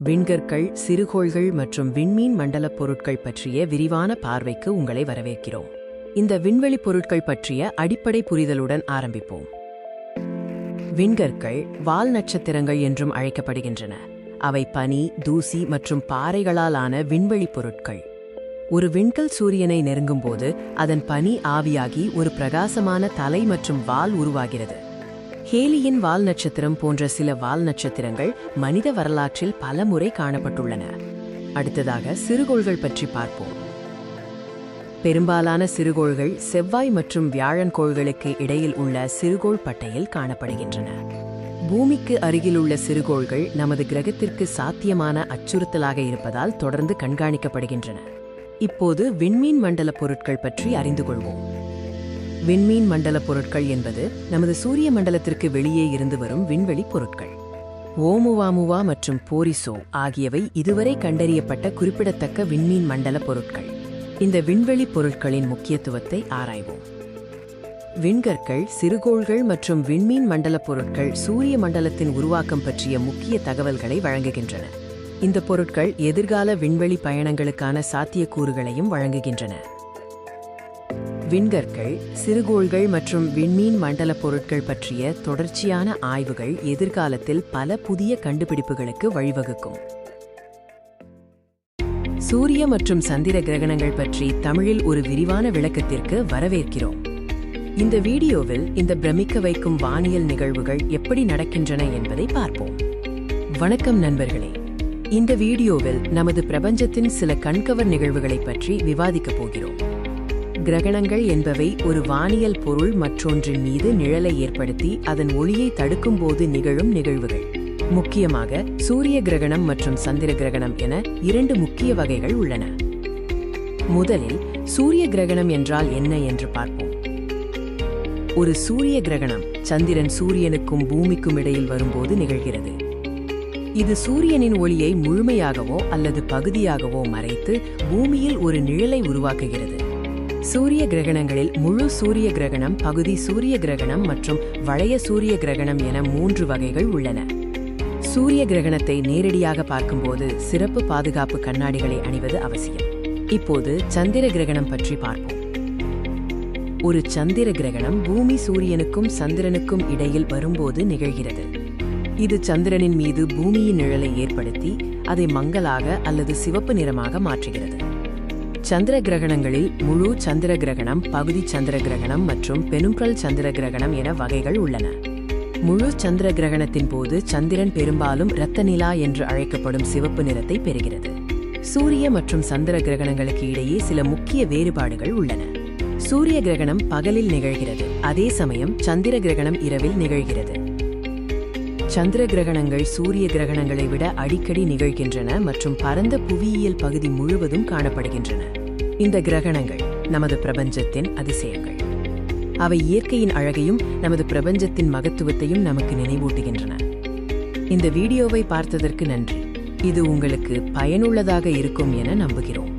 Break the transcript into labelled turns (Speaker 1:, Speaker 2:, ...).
Speaker 1: விண்கற்கள், சிறுகோள்கள் மற்றும் விண்மீன் மண்டலப் பொருட்கள் பற்றிய விரிவான பார்வைக்கு உங்களை வரவேற்கிறோம். இந்த விண்வெளி பொருட்கள் பற்றிய அடிப்படை புரிதலுடன் ஆரம்பிப்போம். விண்கற்கள் வால் நட்சத்திரங்கள் என்றும் அழைக்கப்படுகின்றன. அவை பனி, தூசி மற்றும் பாறைகளால் ஆன விண்வெளி பொருட்கள். ஒரு விண்கல் சூரியனை நெருங்கும்போது அதன் பனி ஆவியாகி ஒரு பிரகாசமான தலை மற்றும் வால் உருவாகிறது. ஹேலியின் வால் நட்சத்திரம் போன்ற சில வால் நட்சத்திரங்கள் மனித வரலாற்றில் பல முறை காணப்பட்டுள்ளன. அடுத்ததாக சிறுகோள்கள் பற்றி பார்ப்போம். பெரும்பாலான சிறுகோள்கள் செவ்வாய் மற்றும் வியாழன் கோள்களுக்கு இடையில் உள்ள சிறுகோள் பட்டையில் காணப்படுகின்றன. பூமிக்கு அருகிலுள்ள சிறுகோள்கள் நமது கிரகத்திற்கு சாத்தியமான அச்சுறுத்தலாக இருப்பதால் தொடர்ந்து கண்காணிக்கப்படுகின்றன. இப்போது விண்மீன் மண்டல பொருட்கள் பற்றி அறிந்து கொள்வோம். விண்மீன் மண்டல பொருட்கள் என்பது நமது சூரிய மண்டலத்திற்கு வெளியே இருந்து வரும் விண்வெளி பொருட்கள். ஓமுவாமுவா மற்றும் போரிசோ ஆகியவை இதுவரை கண்டறியப்பட்ட குறிப்பிடத்தக்க விண்மீன் மண்டல பொருட்கள். இந்த விண்வெளி பொருட்களின் முக்கியத்துவத்தை ஆராய்வோம். விண்கற்கள், சிறுகோள்கள் மற்றும் விண்மீன் மண்டல பொருட்கள் சூரிய மண்டலத்தின் உருவாக்கம் பற்றிய முக்கிய தகவல்களை வழங்குகின்றன. இந்த பொருட்கள் எதிர்கால விண்வெளி பயணங்களுக்கான சாத்தியக்கூறுகளையும் வழங்குகின்றன. விண்கற்கள், சிறுகோள்கள் மற்றும் விண்மீன் மண்டல பொருட்கள் பற்றிய தொடர்ச்சியான ஆய்வுகள் எதிர்காலத்தில் பல புதிய கண்டுபிடிப்புகளுக்கு வழிவகுக்கும். சூரிய மற்றும் சந்திர கிரகணங்கள் பற்றி தமிழில் ஒரு விரிவான விளக்கத்திற்கு வரவேற்கிறோம். இந்த வீடியோவில் இந்த பிரமிக்க வைக்கும் வானியல் நிகழ்வுகள் எப்படி நடக்கின்றன என்பதை பார்ப்போம். வணக்கம் நண்பர்களே. இந்த வீடியோவில் நமது பிரபஞ்சத்தின் சில கண்கவர் நிகழ்வுகளை பற்றி விவாதிக்கப் போகிறோம். கிரகணங்கள் என்பவை ஒரு வானியல் பொருள் மற்றொன்றின் மீது நிழலை ஏற்படுத்தி அதன் ஒளியை தடுக்கும் போது நிகழும் நிகழ்வுகள். முக்கியமாக சூரிய கிரகணம் மற்றும் சந்திர கிரகணம் என இரண்டு முக்கிய வகைகள் உள்ளன. முதலில் சூரிய கிரகணம் என்றால் என்ன என்று பார்ப்போம். ஒரு சூரிய கிரகணம் சந்திரன் சூரியனுக்கும் பூமிக்கும் இடையில் வரும்போது நிகழ்கிறது. இது சூரியனின் ஒளியை முழுமையாகவோ அல்லது பகுதியாகவோ மறைத்து பூமியில் ஒரு நிழலை உருவாக்குகிறது. சூரிய கிரகணங்களில் முழு சூரிய கிரகணம், பகுதி சூரிய கிரகணம் மற்றும் வளைய சூரிய கிரகணம் என 3 வகைகள் உள்ளன. சூரிய கிரகணத்தை நேரடியாக பார்க்கும்போது சிறப்பு பாதுகாப்பு கண்ணாடிகளை அணிவது அவசியம். இப்போது சந்திர கிரகணம் பற்றி பார்ப்போம். ஒரு சந்திர கிரகணம் பூமி சூரியனுக்கும் சந்திரனுக்கும் இடையில் வரும்போது நிகழ்கிறது. இது சந்திரனின் மீது பூமியின் நிழலை ஏற்படுத்தி அதை மங்கலாக அல்லது சிவப்பு நிறமாக மாற்றுகிறது. சந்திர கிரகணங்களில் முழு சந்திர கிரகணம், பகுதி சந்திர கிரகணம் மற்றும் பெனும்பல் சந்திர கிரகணம் என வகைகள் உள்ளன. முழு சந்திர கிரகணத்தின் போது சந்திரன் பெரும்பாலும் இரத்த நிலா என்று அழைக்கப்படும் சிவப்பு நிறத்தை பெறுகிறது. சூரிய மற்றும் சந்திர கிரகணங்களுக்கு இடையே சில முக்கிய வேறுபாடுகள் உள்ளன. சூரிய கிரகணம் பகலில் நிகழ்கிறது, அதே சமயம் சந்திர கிரகணம் இரவில் நிகழ்கிறது. சந்திர கிரகணங்கள் சூரிய கிரகணங்களை விட அடிக்கடி நிகழ்கின்றன மற்றும் பரந்த புவியியல் பகுதி முழுவதும் காணப்படுகின்றன. இந்த கிரகணங்கள் நமது பிரபஞ்சத்தின் அதிசயங்கள். அவை இயற்கையின் அழகையும் நமது பிரபஞ்சத்தின் மகத்துவத்தையும் நமக்கு நினைவூட்டுகின்றன. இந்த வீடியோவை பார்த்ததற்கு நன்றி. இது உங்களுக்கு பயனுள்ளதாக இருக்கும் என நம்புகிறோம்.